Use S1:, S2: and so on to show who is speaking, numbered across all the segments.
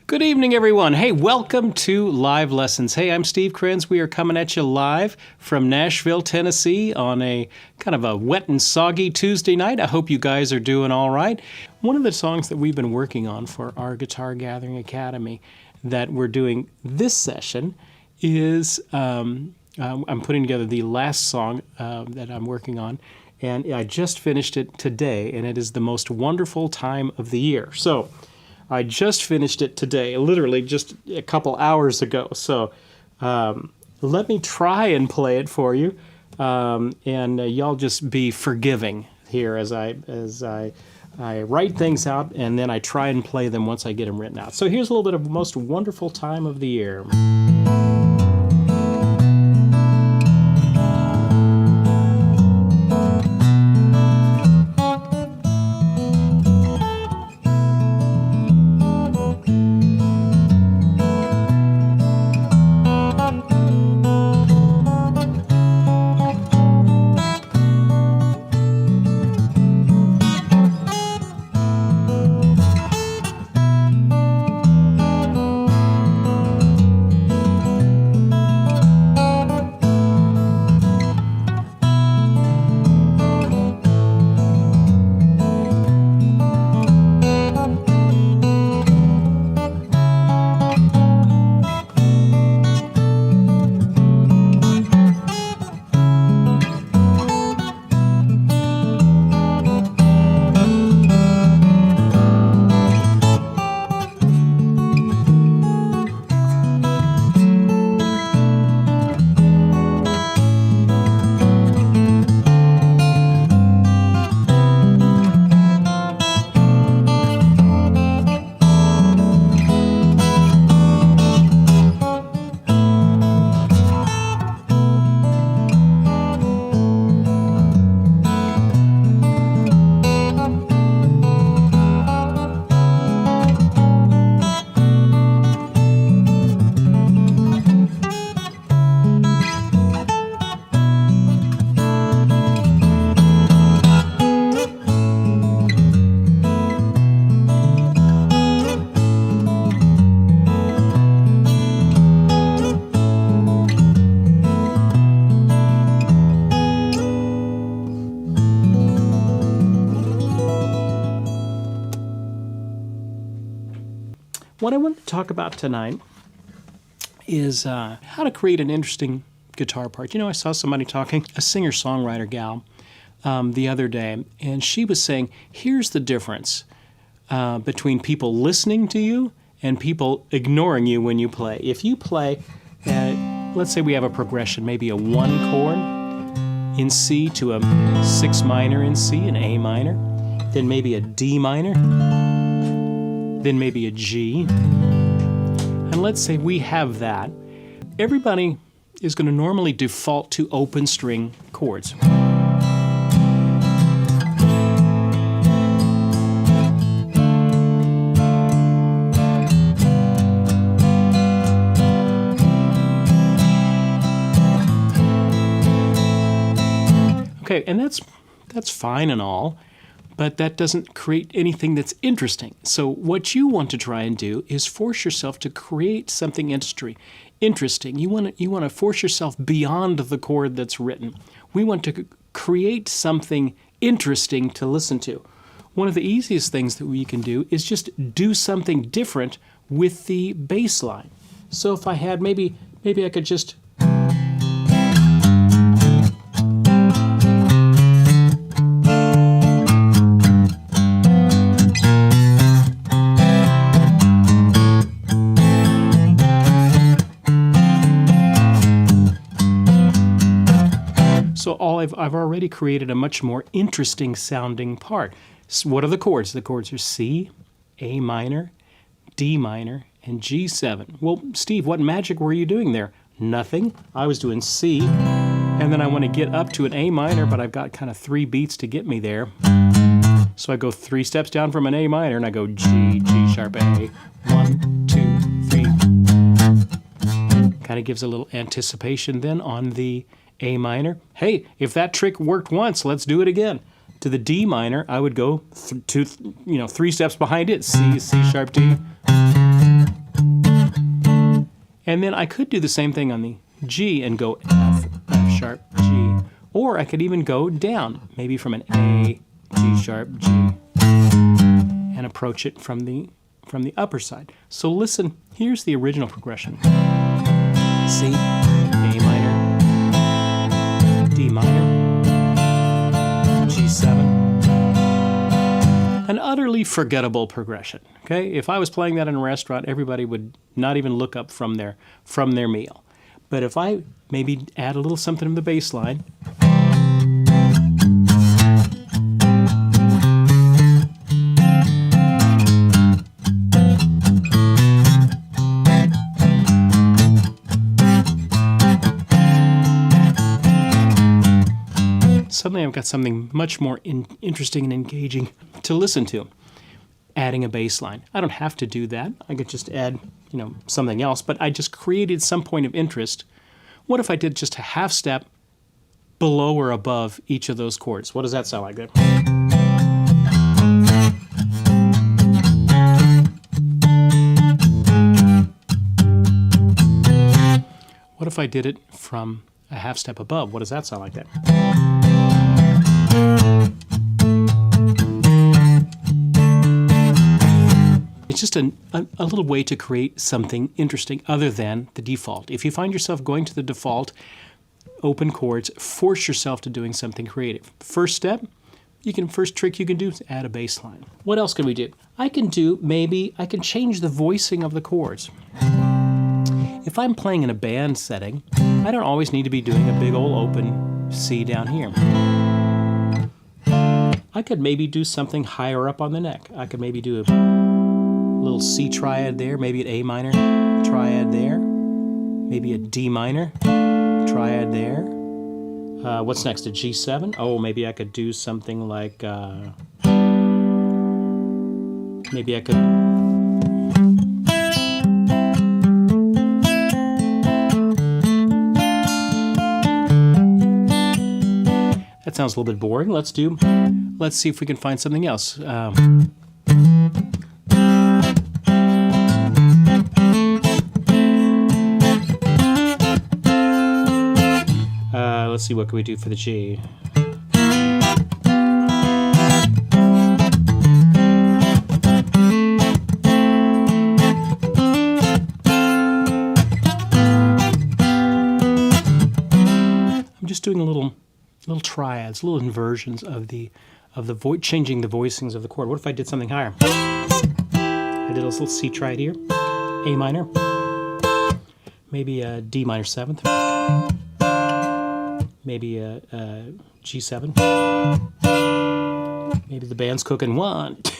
S1: Good evening, everyone. Hey, welcome to Live Lessons. Hey, I'm Steve Krenz. We are coming at you live from Nashville, Tennessee on a kind of a wet and soggy Tuesday night. I hope you guys are doing all right. One of the songs that we've been working on for our Guitar Gathering Academy that we're doing this session is, I'm putting together the last song that I'm working on, and I just finished it today, and it is the most wonderful time of the year. So, I just finished it today, literally just a couple hours ago. So let me try and play it for you, and y'all just be forgiving here as I write things out, and then I try and play them once I get them written out. So here's a little bit of the most wonderful time of the year. What I want to talk about tonight is how to create an interesting guitar part. You know, I saw somebody talking, a singer-songwriter gal, the other day, and she was saying, here's the difference between people listening to you and people ignoring you when you play. If you play, let's say we have a progression, maybe a 1 chord in C to a 6 minor in C, an A minor, then maybe a D minor, then maybe a G, and let's say we have that. Everybody is going to normally default to open string chords. Okay, and that's fine and all, but that doesn't create anything that's interesting. So what you want to try and do is force yourself to create something interesting. You want to force yourself beyond the chord that's written. We want to create something interesting to listen to. One of the easiest things that we can do is just do something different with the bass line. So if I had maybe I could just I've already created a much more interesting sounding part. So what are the chords? The chords are C, A minor, D minor, and G7. Well, Steve, what magic were you doing there? Nothing. I was doing C, and then I want to get up to an A minor, but I've got kind of 3 beats to get me there. So I go 3 steps down from an A minor, and I go G, G sharp, A. 1, 2, 3. Kind of gives a little anticipation then on the A minor. Hey, if that trick worked once, let's do it again. To the D minor, I would go 3 steps behind it. C, C sharp, D. And then I could do the same thing on the G and go F, F sharp, G. Or I could even go down, maybe from an A, G sharp, G, and approach it from the upper side. So listen, here's the original progression. C, A minor, D minor, G7. An utterly forgettable progression. Okay, if I was playing that in a restaurant, everybody would not even look up from their meal. But if I maybe add a little something to the bass line, suddenly I've got something much more interesting and engaging to listen to. Adding a bass line. I don't have to do that. I could just add, something else, but I just created some point of interest. What if I did just a half step below or above each of those chords? What does that sound like there? What if I did it from a half step above? What does that sound like there? It's just a little way to create something interesting other than the default. If you find yourself going to the default open chords, force yourself to doing something creative. First trick you can do is add a bass line. What else can we do? I can change the voicing of the chords. If I'm playing in a band setting, I don't always need to be doing a big old open C down here. I could maybe do something higher up on the neck. I could maybe do a little C triad there, maybe an A minor triad there, maybe a D minor triad there. What's next, a G7? Oh, maybe I could do something like, maybe I could... That sounds a little bit boring. Let's see if we can find something else. Let's see, what can we do for the G? I'm just doing little triads, little inversions of changing the voicings of the chord. What if I did something higher? I did a little C triad here, A minor, maybe a D minor 7th. Maybe a G7. Maybe the band's cooking. 1, 2.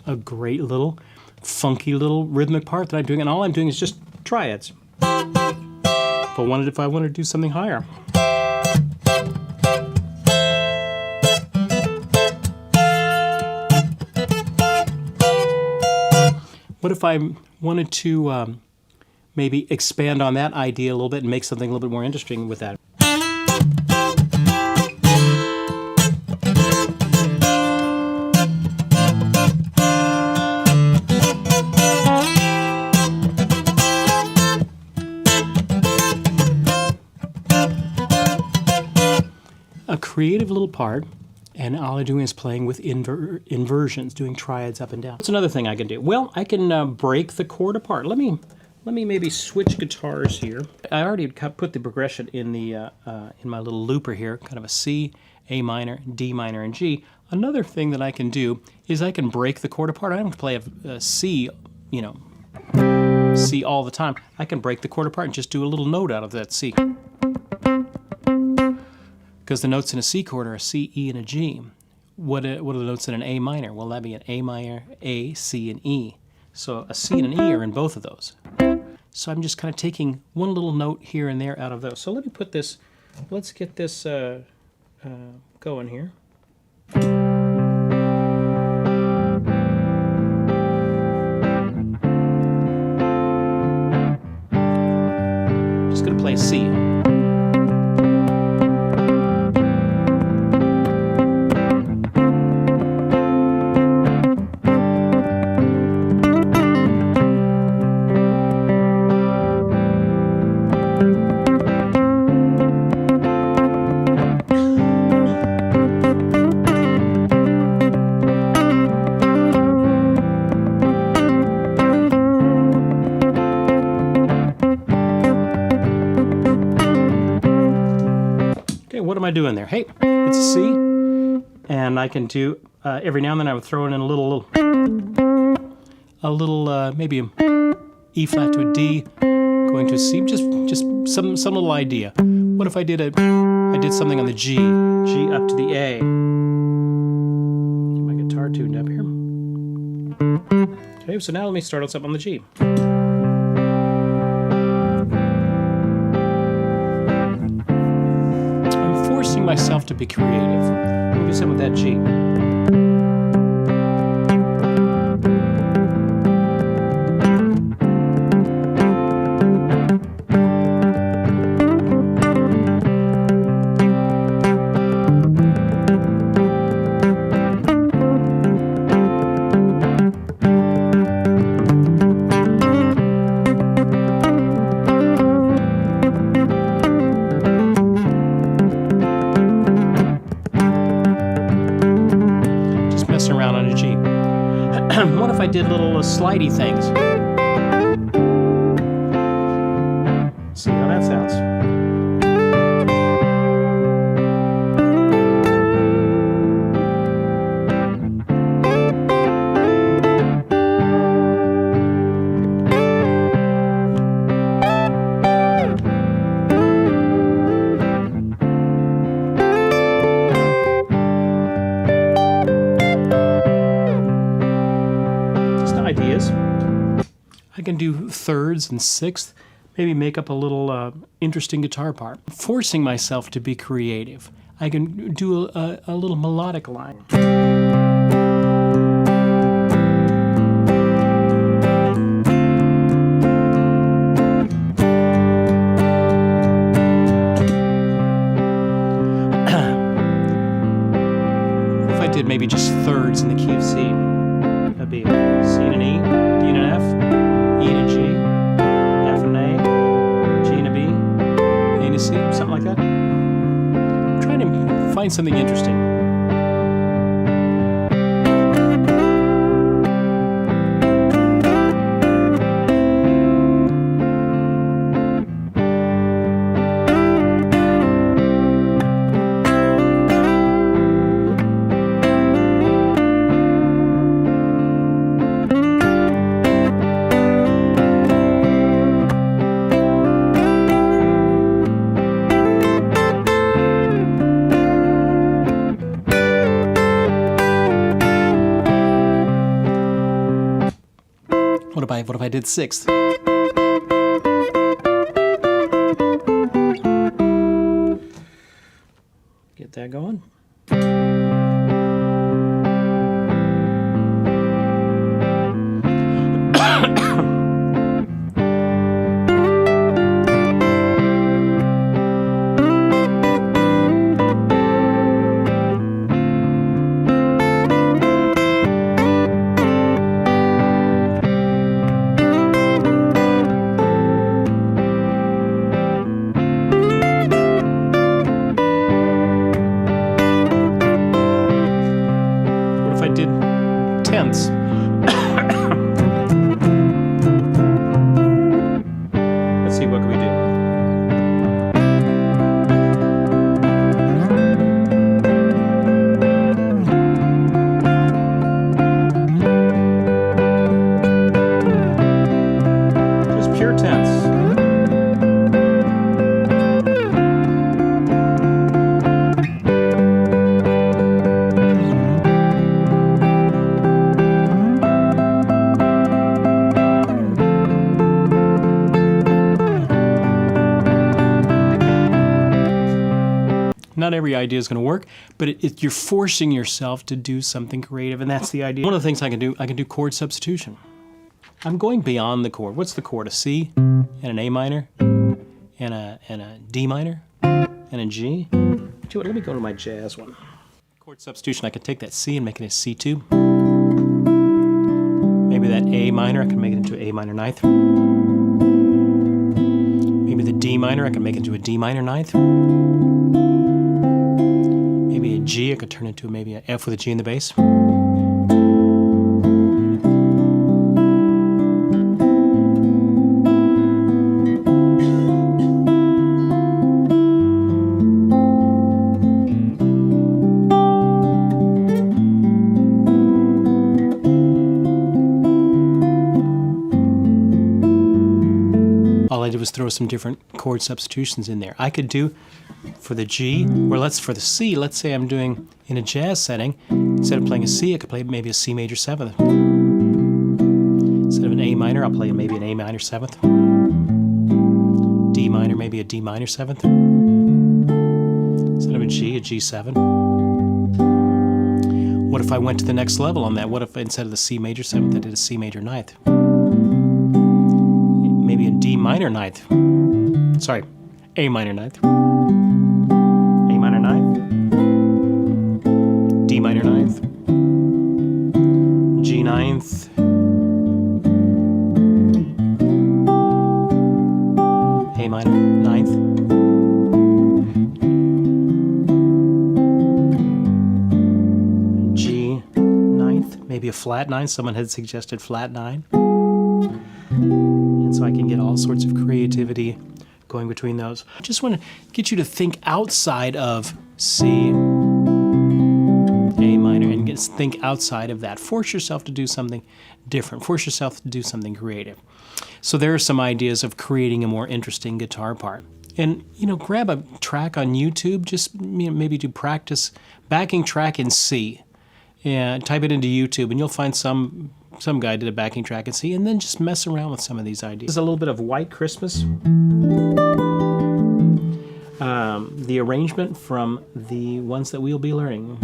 S1: A great little, funky little rhythmic part that I'm doing, and all I'm doing is just triads. If I wanted to do something higher. What if I wanted to maybe expand on that idea a little bit and make something a little bit more interesting with that? A creative little part, and all I'm doing is playing with inversions, doing triads up and down. What's another thing I can do? Well, I can break the chord apart. Let me maybe switch guitars here. I already put the progression in my little looper here, kind of a C, A minor, D minor, and G. Another thing that I can do is I can break the chord apart. I don't play a C, C all the time. I can break the chord apart and just do a little note out of that C. Because the notes in a C chord are a C, E, and a G. What are the notes in an A minor? Well, that'd be an A minor, A, C, and E. So a C and an E are in both of those. So I'm just kind of taking one little note here and there out of those. So let me put this, let's get this going here. C. What am I doing there? Hey, it's a C, and I can do, every now and then I would throw in a little maybe a E flat to a D, going to a C, just some little idea. What if I did something on the G up to the A? Get my guitar tuned up here. Okay, so now let me start on something on the G. Forcing myself to be creative. Let me do something with that G. Around on a G. What if I did little slidey things? See how that sounds. Ideas. I can do thirds and sixths, maybe make up a little interesting guitar part. Forcing myself to be creative. I can do a little melodic line. What if I did maybe just thirds in the key of C? That'd be C and an E, D and an F, E and a G, F and an A, G and a B, A and a C, something like that. I'm trying to find something interesting. What if I did sixth? Get that going. Tenths. Let's see, what can we do? Just pure tenths. Not every idea is going to work, but you're forcing yourself to do something creative, and that's the idea. One of the things I can do chord substitution. I'm going beyond the chord. What's the chord? A C and an A minor, and and a D minor and a G. Let me go to my jazz one. Chord substitution, I could take that C and make it a C2. Maybe that A minor, I can make it into A minor ninth. Maybe the D minor, I can make it into a D minor ninth. Maybe a G, I could turn into maybe an F with a G in the bass. All I did was throw some different chord substitutions in there. I could do for the G, or for the C, let's say I'm doing in a jazz setting, instead of playing a C, I could play maybe a C major 7th. Instead of an A minor, I'll play maybe an A minor 7th. D minor, maybe a D minor 7th. Instead of a G7. What if I went to the next level on that? What if instead of the C major 7th, I did a C major 9th? Maybe a D minor 9th. Sorry, A minor 9th. A minor 9th. D minor 9th. G 9th. A minor 9th. G 9th. Maybe a flat 9. Someone had suggested flat 9. And so I can get all sorts of creativity going between those. I just want to get you to think outside of C, A minor, and think outside of that. Force yourself to do something different. Force yourself to do something creative. So there are some ideas of creating a more interesting guitar part. And, grab a track on YouTube, just maybe do practice backing track in C. And type it into YouTube, and you'll find some guy did a backing track in C, and then just mess around with some of these ideas. There's a little bit of White Christmas. The arrangement from the ones that we'll be learning.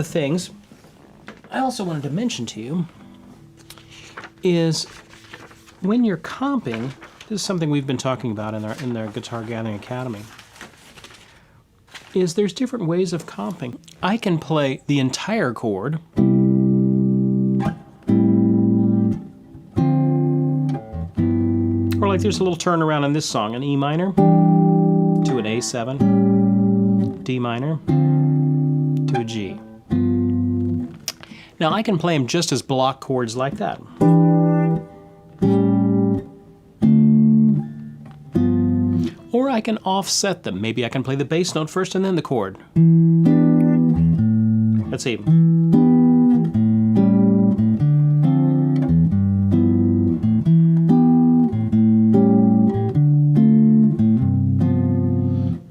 S1: the things I also wanted to mention to you is when you're comping, this is something we've been talking about in our Guitar Gathering Academy, is there's different ways of comping. I can play the entire chord, or like there's a little turnaround in this song, an E minor to an A7, D minor to a G. Now I can play them just as block chords like that. Or I can offset them. Maybe I can play the bass note first and then the chord. Let's see.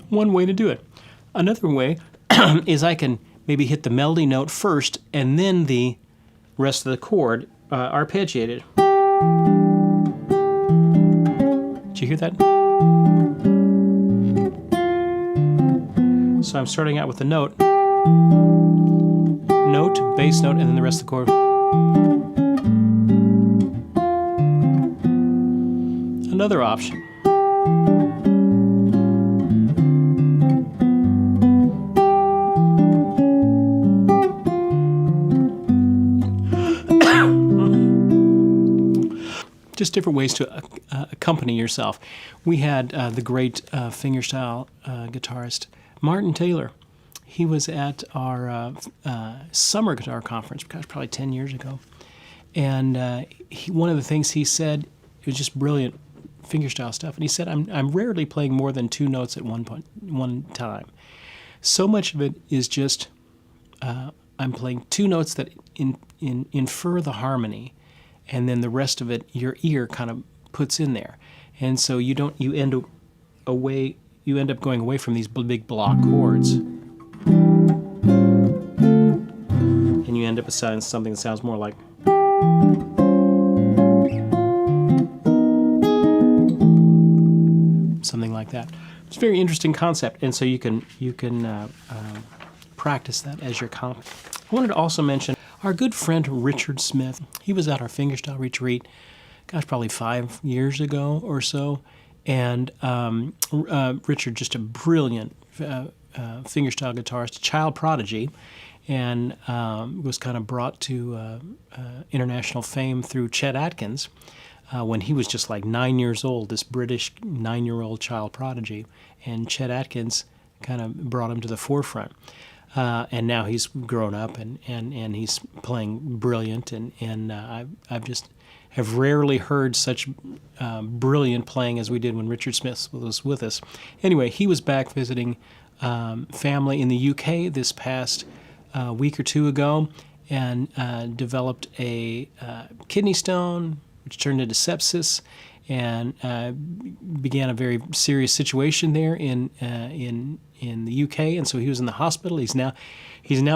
S1: One way to do it. Another way is I can maybe hit the melody note first and then the rest of the chord arpeggiated. Did you hear that? So I'm starting out with the note, bass note, and then the rest of the chord. Another option. Just different ways to accompany yourself. We had the great fingerstyle guitarist Martin Taylor. He was at our summer guitar conference, gosh, probably 10 years ago. And one of the things he said, it was just brilliant fingerstyle stuff. And he said, I'm rarely playing more than two notes at one time. So much of it is just I'm playing two notes that infer the harmony, and then the rest of it your ear kind of puts in there. And so you end up going away from these big block chords, and you end up with something that sounds more like something like that. It's a very interesting concept, and so you can practice that as you're comping. I wanted to also mention our good friend Richard Smith. He was at our fingerstyle retreat, gosh, probably 5 years ago or so. And Richard, just a brilliant fingerstyle guitarist, a child prodigy, and was kind of brought to international fame through Chet Atkins when he was just like 9 years old, this British 9-year-old child prodigy. And Chet Atkins kind of brought him to the forefront. And now he's grown up and he's playing brilliant, and I've just have rarely heard such brilliant playing as we did when Richard Smith was with us. Anyway, he was back visiting family in the UK this past week or two ago, and developed a kidney stone, which turned into sepsis, and began a very serious situation there in the UK, and so he was in the hospital. He's now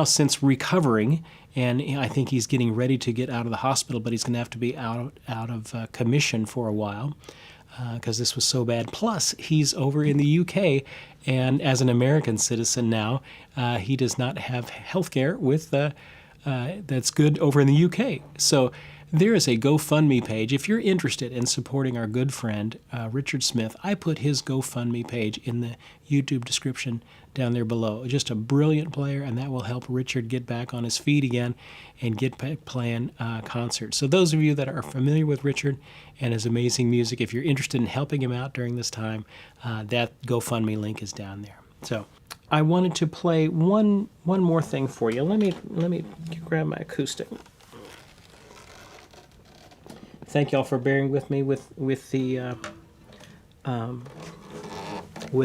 S1: since recovering, and I think he's getting ready to get out of the hospital, but he's going to have to be out of commission for a while because this was so bad. Plus, he's over in the UK, and as an American citizen now, he does not have health care that's good over in the UK. So there is a GoFundMe page. If you're interested in supporting our good friend, Richard Smith, I put his GoFundMe page in the YouTube description down there below. Just a brilliant player, and that will help Richard get back on his feet again and get back playing concerts. So those of you that are familiar with Richard and his amazing music, if you're interested in helping him out during this time, that GoFundMe link is down there. So I wanted to play one more thing for you. Let me grab my acoustic. Thank y'all for bearing with me with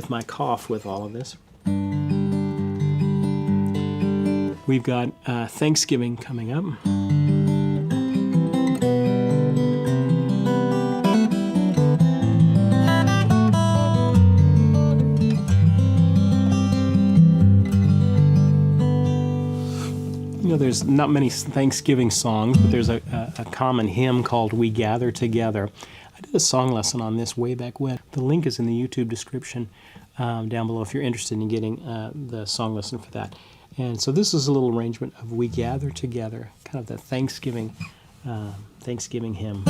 S1: my cough with all of this. We've got Thanksgiving coming up. You know, there's not many Thanksgiving songs, but there's a common hymn called We Gather Together. I did a song lesson on this way back when. The link is in the YouTube description down below if you're interested in getting the song lesson for that. And so this is a little arrangement of We Gather Together, kind of the Thanksgiving hymn.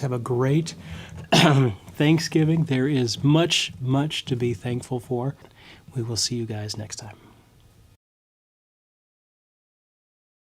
S1: Have a great Thanksgiving. There is much, much to be thankful for. We will see you guys next time.